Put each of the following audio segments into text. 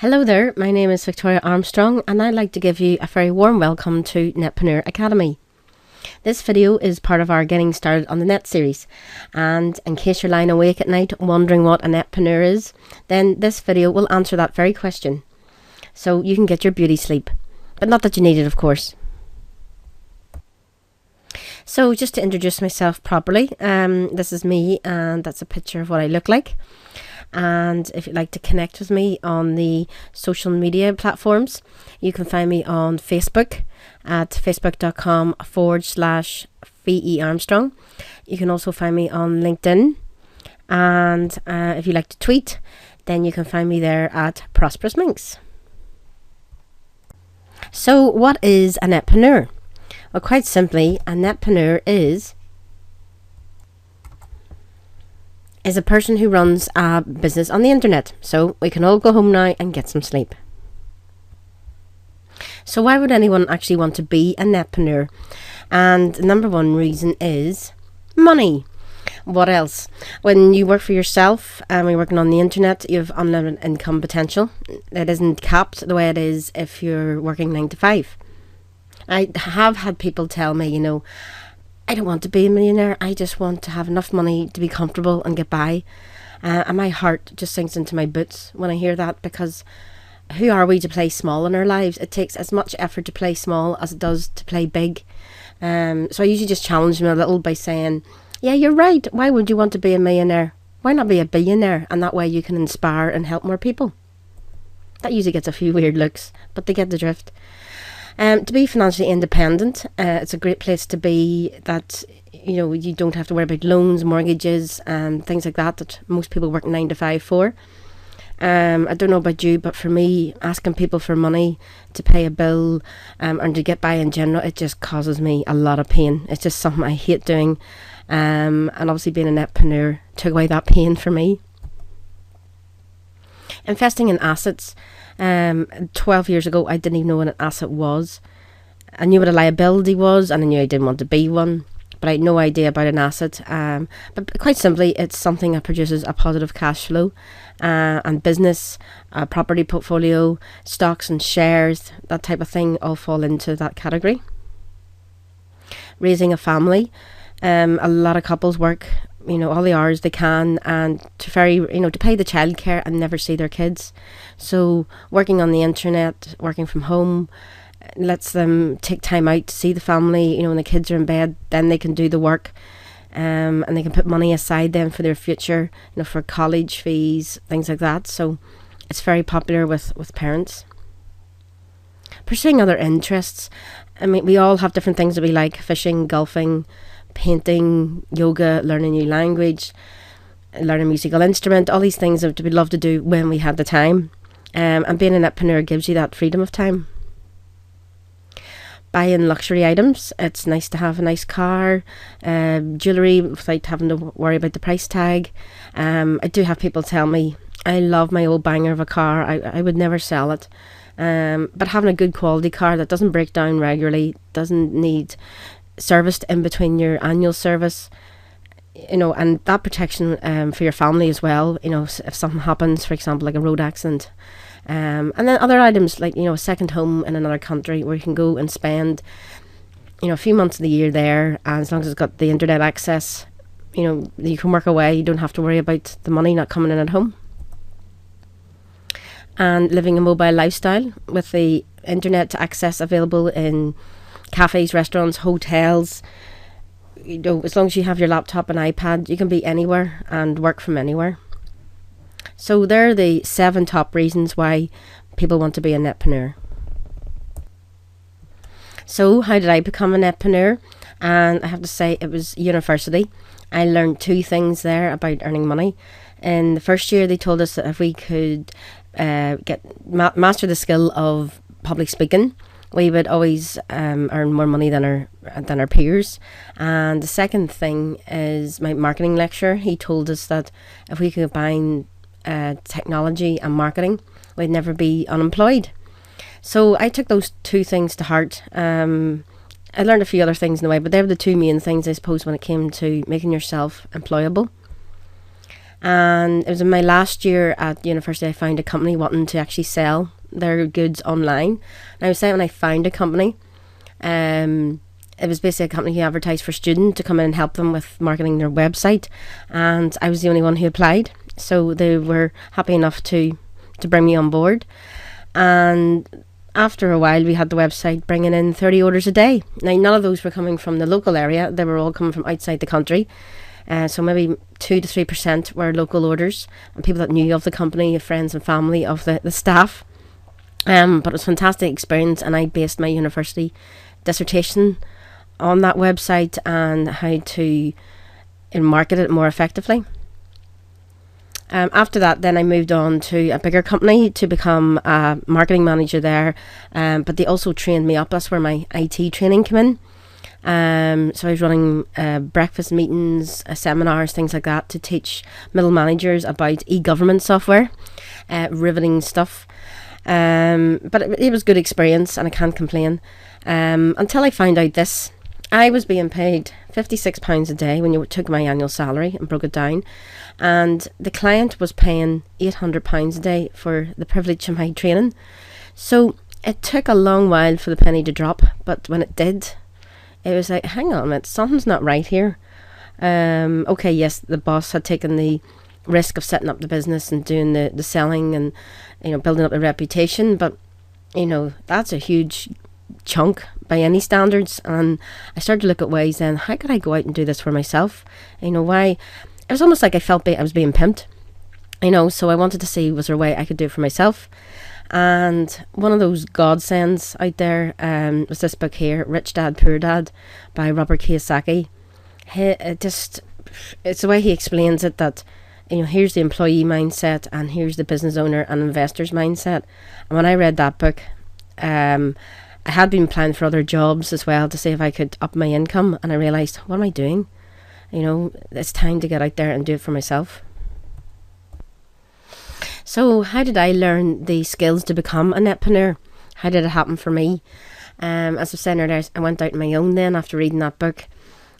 Hello there, my name is Victoria Armstrong and I'd like to give you a very warm welcome to Netpreneur Academy. This video is part of our Getting Started on the Net series, and in case you're lying awake at night wondering what a netpreneur is, then this video will answer that very question, so you can get your beauty sleep, but not that you need it, of course. So just to introduce myself properly, this is me and that's a picture of what I look like. And if you'd like to connect with me on the social media platforms, you can find me on Facebook at facebook.com/VE Armstrong. You can also find me on LinkedIn, and if you like to tweet, then you can find me there at Prosperous Minx. So what is a netpreneur? Well, quite simply, a netpreneur is a person who runs a business on the internet. So we can all go home now and get some sleep. So why would anyone actually want to be a netpreneur? And the number one reason is money. What else? When you work for yourself and you're working on the internet, you have unlimited income potential. It isn't capped the way it is if you're working 9 to 5. I have had people tell me, I don't want to be a millionaire, I just want to have enough money to be comfortable and get by. And my heart just sinks into my boots when I hear that, because who are we to play small in our lives? It takes as much effort to play small as it does to play big. So I usually just challenge them a little by saying, yeah, you're right, why would you want to be a millionaire? Why not be a billionaire? And that way you can inspire and help more people. That usually gets a few weird looks, but they get the drift. To be financially independent, it's a great place to be, that you don't have to worry about loans, mortgages and things like that most people work 9 to 5 for. I don't know about you, but for me, asking people for money to pay a bill and to get by in general, it just causes me a lot of pain. It's just something I hate doing, and obviously being a netpreneur took away that pain for me. Investing in assets. 12 years ago, I didn't even know what an asset was. I knew what a liability was, and I knew I didn't want to be one, but I had no idea about an asset. But quite simply, it's something that produces a positive cash flow, and business, property portfolio, stocks and shares, that type of thing all fall into that category. Raising a family. A lot of couples work all the hours they can, and to pay the childcare and never see their kids. So working on the internet, working from home, lets them take time out to see the family. When the kids are in bed, then they can do the work, and they can put money aside then for their future, for college fees, things like that. So it's very popular with parents. Pursuing other interests. We all have different things that we like: fishing, golfing, painting, yoga, learning a new language, learning a musical instrument, all these things that we'd love to do when we had the time. And being a netpreneur gives you that freedom of time. Buying luxury items. It's nice to have a nice car, jewellery without having to worry about the price tag. I do have people tell me, I love my old banger of a car, I would never sell it. But having a good quality car that doesn't break down regularly, doesn't need serviced in between your annual service, and that protection for your family as well, if something happens, for example like a road accident, and then other items like a second home in another country where you can go and spend a few months of the year there, and as long as it's got the internet access, you can work away, you don't have to worry about the money not coming in at home. And living a mobile lifestyle with the internet access available in cafes, restaurants, hotels. As long as you have your laptop and iPad, you can be anywhere and work from anywhere. So there are the 7 top reasons why people want to be a netpreneur. So how did I become a netpreneur? And I have to say, it was university. I learned 2 things there about earning money. In the first year, they told us that if we could master the skill of public speaking, we would always earn more money than our peers. And the second thing is my marketing lecturer. He told us that if we could combine technology and marketing, we'd never be unemployed. So I took those 2 things to heart. I learned a few other things in the way, but they were the 2 main things, I suppose, when it came to making yourself employable. And it was in my last year at university I found a company wanting to actually sell their goods online. And I was saying when I found a company, it was basically a company who advertised for students to come in and help them with marketing their website, and I was the only one who applied, so they were happy enough to bring me on board. And after a while we had the website bringing in 30 orders a day. Now none of those were coming from the local area, they were all coming from outside the country. So maybe 2 to 3% were local orders and people that knew of the company, friends and family of the staff. But it was a fantastic experience, and I based my university dissertation on that website and how to market it more effectively. After that, then I moved on to a bigger company to become a marketing manager there, but they also trained me up. That's where my IT training came in. So I was running breakfast meetings, seminars, things like that, to teach middle managers about e-government software, riveting stuff. But it was good experience, and I can't complain. Until I found out this. I was being paid £56 a day when you took my annual salary and broke it down, and the client was paying £800 a day for the privilege of my training. So it took a long while for the penny to drop, but when it did, it was like, hang on a minute, something's not right here. Okay, yes, the boss had taken the risk of setting up the business and doing the selling and building up the reputation, but that's a huge chunk by any standards. And I started to look at ways then, how could I go out and do this for myself? Why? It was almost like I felt I was being pimped, so I wanted to see, was there a way I could do it for myself? And one of those godsends out there was this book here, Rich Dad Poor Dad by Robert Kiyosaki. It's the way he explains it, that here's the employee mindset and here's the business owner and investor's mindset. And when I read that book, I had been applying for other jobs as well to see if I could up my income, and I realised, what am I doing? It's time to get out there and do it for myself. So how did I learn the skills to become a netpreneur? How did it happen for me? As I was saying earlier, I went out on my own then after reading that book,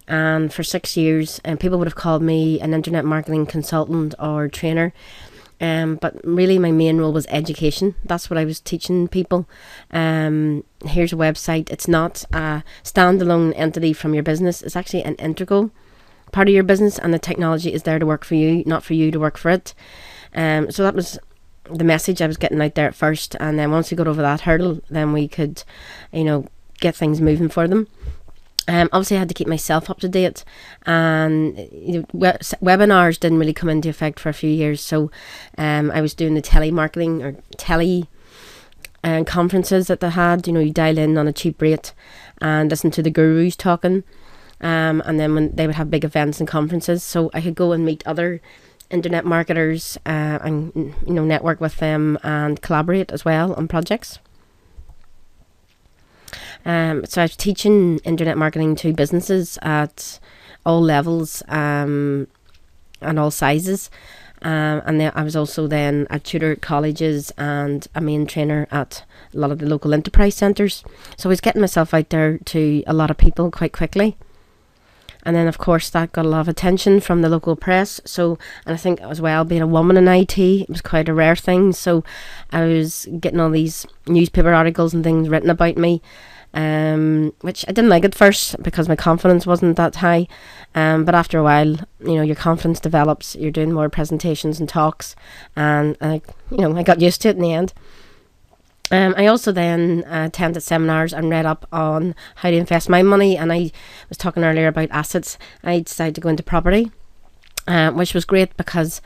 and for 6 years, people would have called me an internet marketing consultant or trainer. But really my main role was education. That's what I was teaching people. Here's a website. It's not a standalone entity from your business. It's actually an integral part of your business, and the technology is there to work for you, not for you to work for it. So that was the message I was getting out there at first, and then once we got over that hurdle, then we could get things moving for them. Obviously I had to keep myself up to date, and webinars didn't really come into effect for a few years, so I was doing the telemarketing or conferences that they had. You dial in on a cheap rate and listen to the gurus talking, and then when they would have big events and conferences, so I could go and meet other internet marketers and network with them and collaborate as well on projects. So I was teaching internet marketing to businesses at all levels and all sizes, and then I was also then a tutor at colleges and a main trainer at a lot of the local enterprise centres. So I was getting myself out there to a lot of people quite quickly, and then of course that got a lot of attention from the local press. So, and I think as well, being a woman in IT, it was quite a rare thing, so I was getting all these newspaper articles and things written about me, which I didn't like at first because my confidence wasn't that high, but after a while, your confidence develops. You're doing more presentations and talks, and I got used to it in the end. I also then attended seminars and read up on how to invest my money, and I was talking earlier about assets. I decided to go into property, which was great because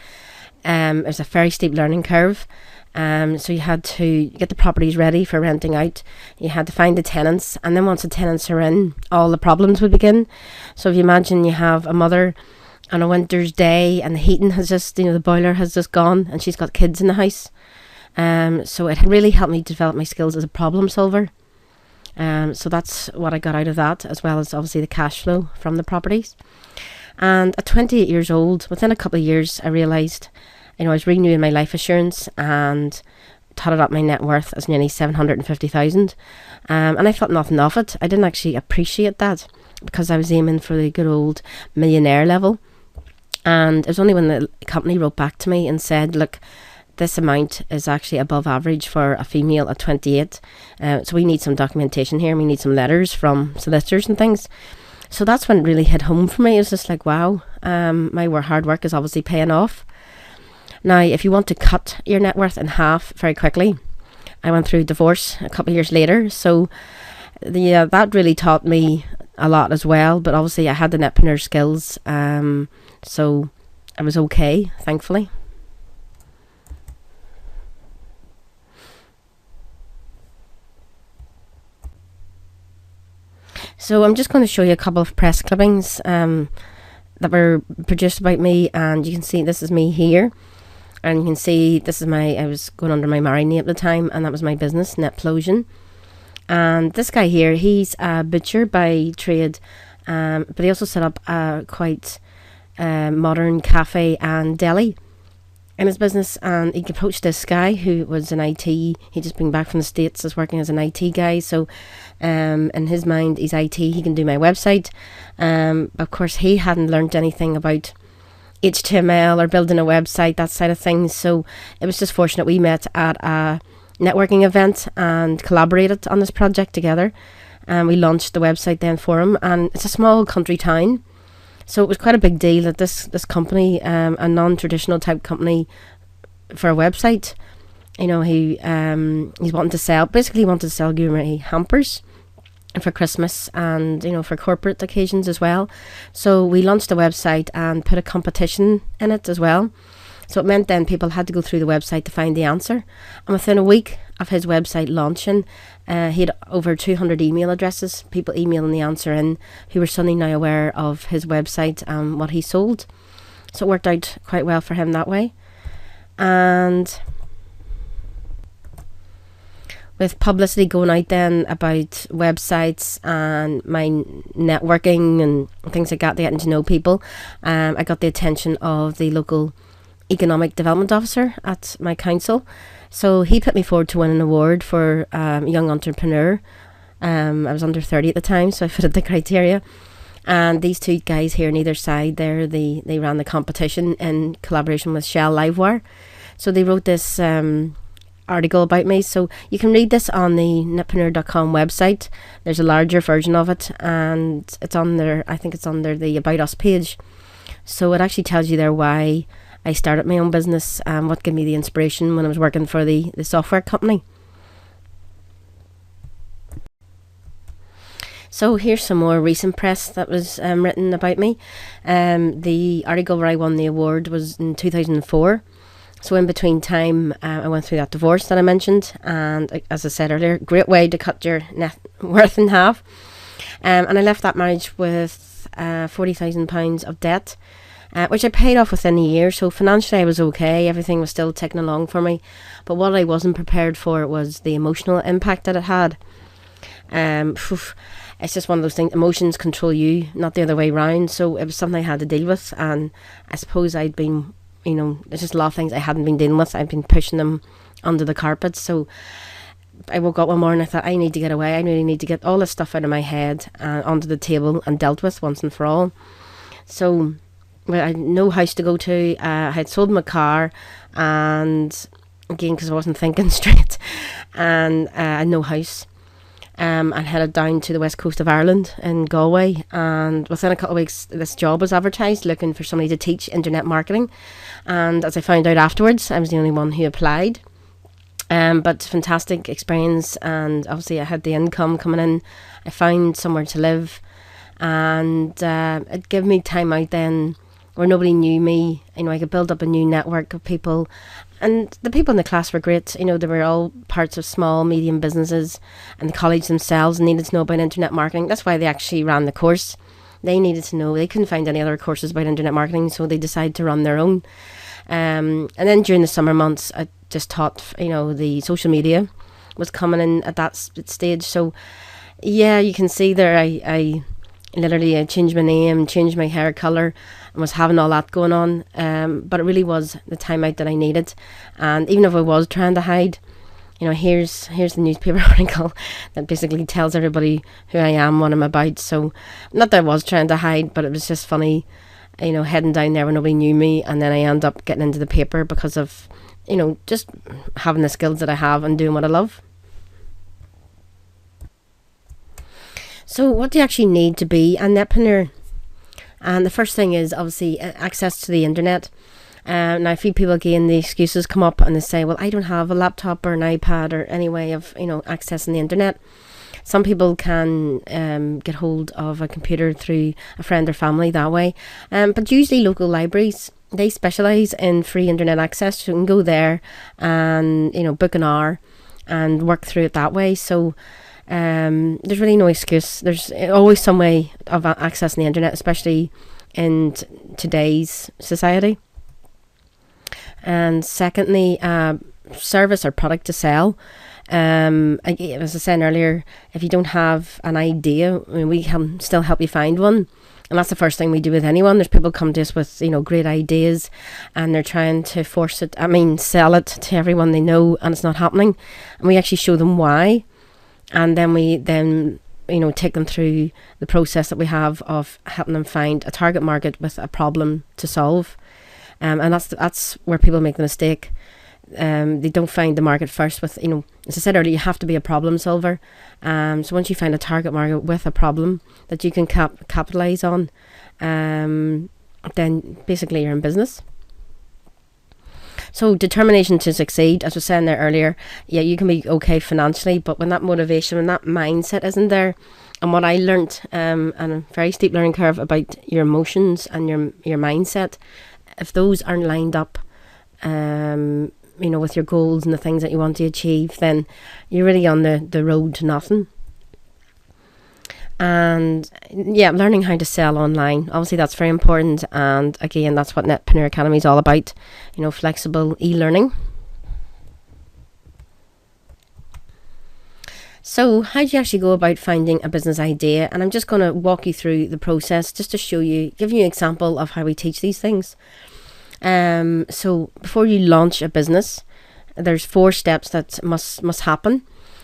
it was a very steep learning curve. So you had to get the properties ready for renting out. You had to find the tenants, and then once the tenants are in, all the problems would begin. So if you imagine you have a mother on a winter's day and the heating has just, the boiler has just gone, and she's got kids in the house. So it really helped me develop my skills as a problem solver. So that's what I got out of that, as well as obviously the cash flow from the properties. And at 28 years old, within a couple of years, I realised I was renewing my life assurance and totted up my net worth as nearly 750,000. And I thought nothing of it. I didn't actually appreciate that because I was aiming for the good old millionaire level. And it was only when the company wrote back to me and said, look, this amount is actually above average for a female at 28. So we need some documentation here. We need some letters from solicitors and things. So that's when it really hit home for me. It was just like, wow, my hard work is obviously paying off. Now, if you want to cut your net worth in half very quickly, I went through divorce a couple of years later. So that really taught me a lot as well. But obviously I had the Netpreneur skills. So I was okay, thankfully. So I'm just going to show you a couple of press clippings that were produced about me, and you can see this is me here, and you can see this is I was going under my married name at the time, and that was my business, Netplosion. And this guy here, he's a butcher by trade, but he also set up a quite modern cafe and deli in his business, and he approached this guy who was an IT. He just been back from the States as working as an IT guy, so in his mind he's IT, he can do my website. Of course he hadn't learned anything about HTML or building a website, that side of things, so it was just fortunate we met at a networking event and collaborated on this project together, and we launched the website then for him. And it's a small country town, so it was quite a big deal that this company, a non-traditional type company for a website, you know, he's wanting to sell, basically he wanted to sell gourmet hampers for Christmas and, you know, for corporate occasions as well. So we launched the website and put a competition in it as well. So it meant then people had to go through the website to find the answer. And within a week of his website launching, he had over 200 email addresses, people emailing the answer in, who were suddenly now aware of his website and what he sold. So it worked out quite well for him that way. And with publicity going out then about websites and my networking and things like that, getting to know people, I got the attention of the local economic development officer at my council. So he put me forward to win an award for young entrepreneur. I was under 30 at the time, so I fitted the criteria. And these two guys here on either side there, they ran the competition in collaboration with Shell Livewire. So they wrote this article about me. So you can read this on the netpreneur.com website. There's a larger version of it, and it's on there. I think it's under the About Us page. So it actually tells you there why I started my own business and what gave me the inspiration when I was working for the software company. So here's some more recent press that was written about me. The article where I won the award was in 2004. So in between time, I went through that divorce that I mentioned, and as I said earlier, great way to cut your net worth in half. And I left that marriage with £40,000 of debt, which I paid off within a year. So financially I was okay, everything was still ticking along for me. But what I wasn't prepared for was the emotional impact that it had. It's just one of those things, emotions control you, not the other way around. So it was something I had to deal with, and I suppose I'd been, you know, there's just a lot of things I hadn't been dealing with. I've been pushing them under the carpet. So I woke up one morning, I thought, I need to get away. I really need to get all this stuff out of my head onto the table and dealt with once and for all. So I had no house to go to. I had sold my car, and again, because I wasn't thinking straight, and I had no house. And headed down to the west coast of Ireland in Galway, and within a couple of weeks this job was advertised looking for somebody to teach internet marketing, and as I found out afterwards, I was the only one who applied. But fantastic experience, and obviously I had the income coming in. I found somewhere to live, and it gave me time out then where nobody knew me. You know, I could build up a new network of people, and the people in the class were great. You know, they were all parts of small, medium businesses, and the college themselves needed to know about internet marketing. That's why they actually ran the course. They needed to know. They couldn't find any other courses about internet marketing, so they decided to run their own. And then during the summer months, I just taught, you know, the social media was coming in at that stage. So yeah, you can see there I literally changed my name, changed my hair colour, and was having all that going on. But it really was the time out that I needed. And even if I was trying to hide, you know, here's the newspaper article that basically tells everybody who I am, what I'm about. So not that I was trying to hide, but it was just funny heading down there when nobody knew me, and then I end up getting into the paper because of, just having the skills that I have and doing what I love. So what do you actually need to be a netpreneur? And the first thing is obviously access to the internet. Now, a few people, again, the excuses come up and they say, well, I don't have a laptop or an iPad or any way of, accessing the internet. Some people can get hold of a computer through a friend or family that way. But usually local libraries, they specialise in free internet access. So you can go there and, book an hour and work through it that way. So there's really no excuse. There's always some way of accessing the internet, especially in today's society. And secondly, service or product to sell. As I said earlier, if you don't have an idea, we can still help you find one. And that's the first thing we do with anyone. There's people come to us with, great ideas, and they're trying to sell it to everyone they know, and it's not happening. And we actually show them why. And then we take them through the process that we have of helping them find a target market with a problem to solve. And that's where people make the mistake. They don't find the market first with, as I said earlier, you have to be a problem solver. So once you find a target market with a problem that you can capitalize on, then basically you're in business. So determination to succeed, as I was saying there earlier, yeah, you can be okay financially, but when that motivation and that mindset isn't there, and what I learnt, and a very steep learning curve about your emotions and your mindset, if those aren't lined up, with your goals and the things that you want to achieve, then you're really on the road to nothing. And yeah, learning how to sell online, obviously that's very important. And again, that's what Netpreneur Academy is all about, flexible e-learning. So how do you actually go about finding a business idea? And I'm just going to walk you through the process just to give you an example of how we teach these things. So before you launch a business, there's 4 steps that must happen.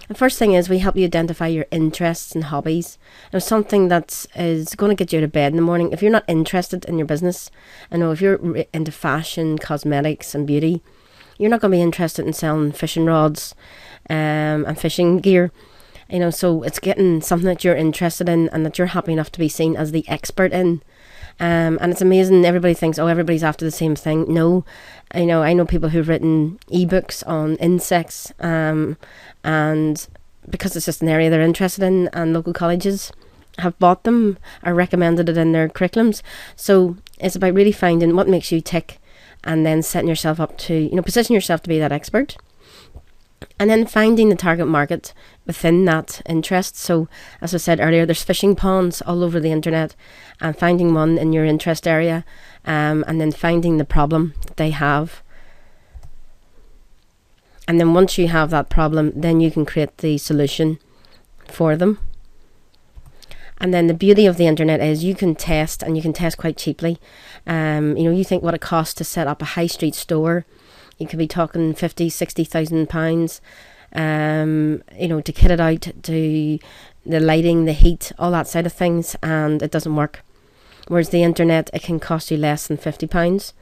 The first thing is we help you identify your interests and hobbies. Something that is going to get you out of bed in the morning. If you're not interested in your business, if you're into fashion, cosmetics and beauty, you're not going to be interested in selling fishing rods and fishing gear. So it's getting something that you're interested in and that you're happy enough to be seen as the expert in. And it's amazing, everybody thinks, everybody's after the same thing. No, I know people who've written ebooks on insects, and because it's just an area they're interested in, and local colleges have bought them or recommended it in their curriculums. So it's about really finding what makes you tick, and then setting yourself up to, position yourself to be that expert. And then finding the target market within that interest. So as I said earlier, there's fishing ponds all over the internet, and finding one in your interest area, and then finding the problem that they have. And then once you have that problem, then you can create the solution for them. And then the beauty of the internet is you can test, and you can test quite cheaply. You think what it costs to set up a high street store. You could be talking 50, 60,000 pounds, to kit it out, to the lighting, the heat, all that side of things, and it doesn't work. Whereas the internet, it can cost you less than £50.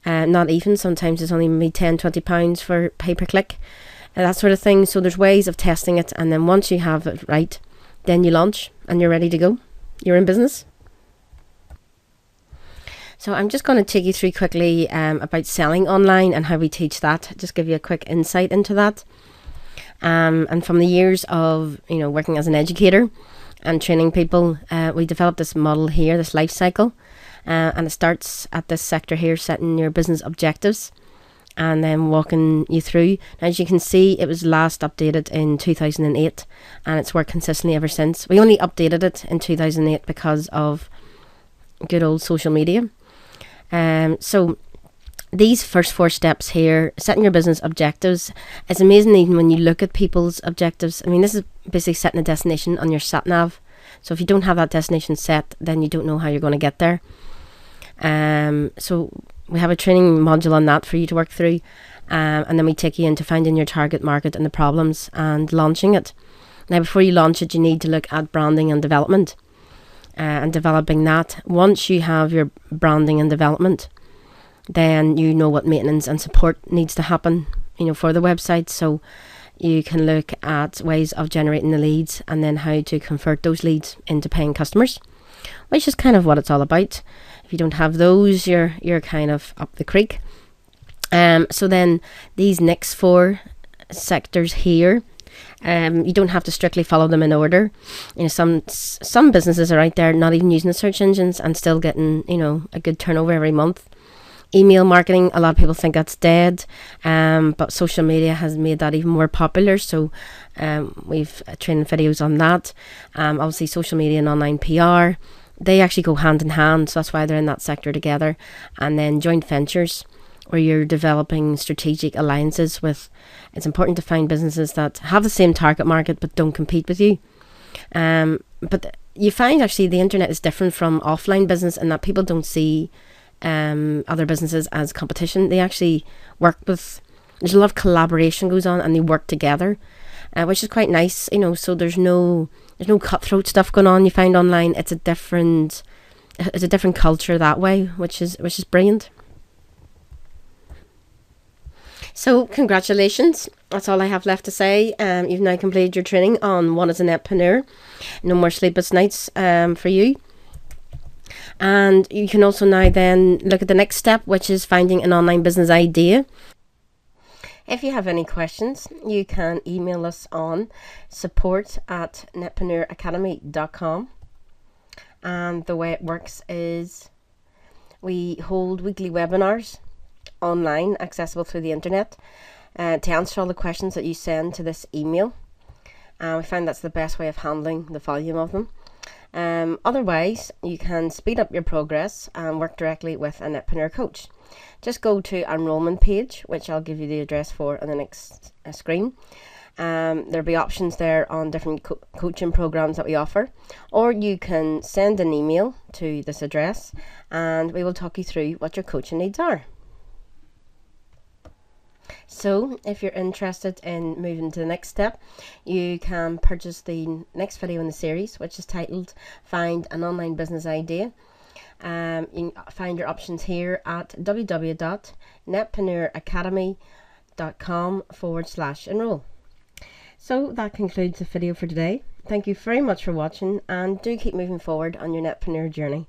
Not even, sometimes it's only maybe £10, £20 for pay-per-click, that sort of thing. So there's ways of testing it, and then once you have it right, then you launch and you're ready to go. You're in business. So I'm just going to take you through quickly about selling online and how we teach that, just give you a quick insight into that. And from the years of working as an educator and training people, we developed this model here, this life cycle, and it starts at this sector here, setting your business objectives and then walking you through. Now, as you can see, it was last updated in 2008, and it's worked consistently ever since. We only updated it in 2008 because of good old social media. So these first 4 steps here, setting your business objectives, it's amazing even when you look at people's objectives. This is basically setting a destination on your sat nav. So if you don't have that destination set, then you don't know how you're going to get there. So we have a training module on that for you to work through, and then we take you into finding your target market and the problems and launching it. Now, before you launch it, you need to look at branding and development. and developing that. Once you have your branding and development, then you know what maintenance and support needs to happen, for the website. So you can look at ways of generating the leads and then how to convert those leads into paying customers, which is kind of what it's all about. If you don't have those, you're kind of up the creek. So then these next 4 sectors here, you don't have to strictly follow them in order. Some businesses are out there not even using the search engines and still getting a good turnover every month. Email marketing, a lot of people think that's dead, but social media has made that even more popular. So we've training videos on that. Obviously social media and online PR, they actually go hand in hand, so that's why they're in that sector together. And then joint ventures, where you're developing strategic alliances with, it's important to find businesses that have the same target market but don't compete with you. But you find actually the internet is different from offline business in that people don't see other businesses as competition. They actually work with, there's a lot of collaboration goes on and they work together, which is quite nice, so there's no cutthroat stuff going on. You find online it's a different culture that way, which is brilliant. So congratulations, that's all I have left to say. You've now completed your training on what is a Netpreneur. No more sleepless nights for you. And you can also now then look at the next step, which is finding an online business idea. If you have any questions, you can email us on support@netpreneuracademy.com. And the way it works is we hold weekly webinars online, accessible through the internet, to answer all the questions that you send to this email. We find that's the best way of handling the volume of them. Otherwise, you can speed up your progress and work directly with a Netpreneur coach. Just go to our enrollment page, which I'll give you the address for on the next screen. There'll be options there on different coaching programs that we offer, or you can send an email to this address and we will talk you through what your coaching needs are. So if you're interested in moving to the next step, you can purchase the next video in the series, which is titled Find an Online Business Idea. You can find your options here at www.netpreneuracademy.com/enroll. So that concludes the video for today. Thank you very much for watching, and do keep moving forward on your Netpreneur journey.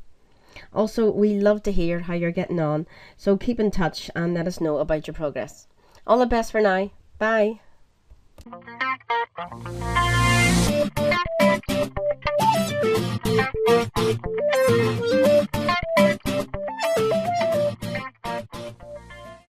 Also, we love to hear how you're getting on, so keep in touch and let us know about your progress. All the best for now. Bye.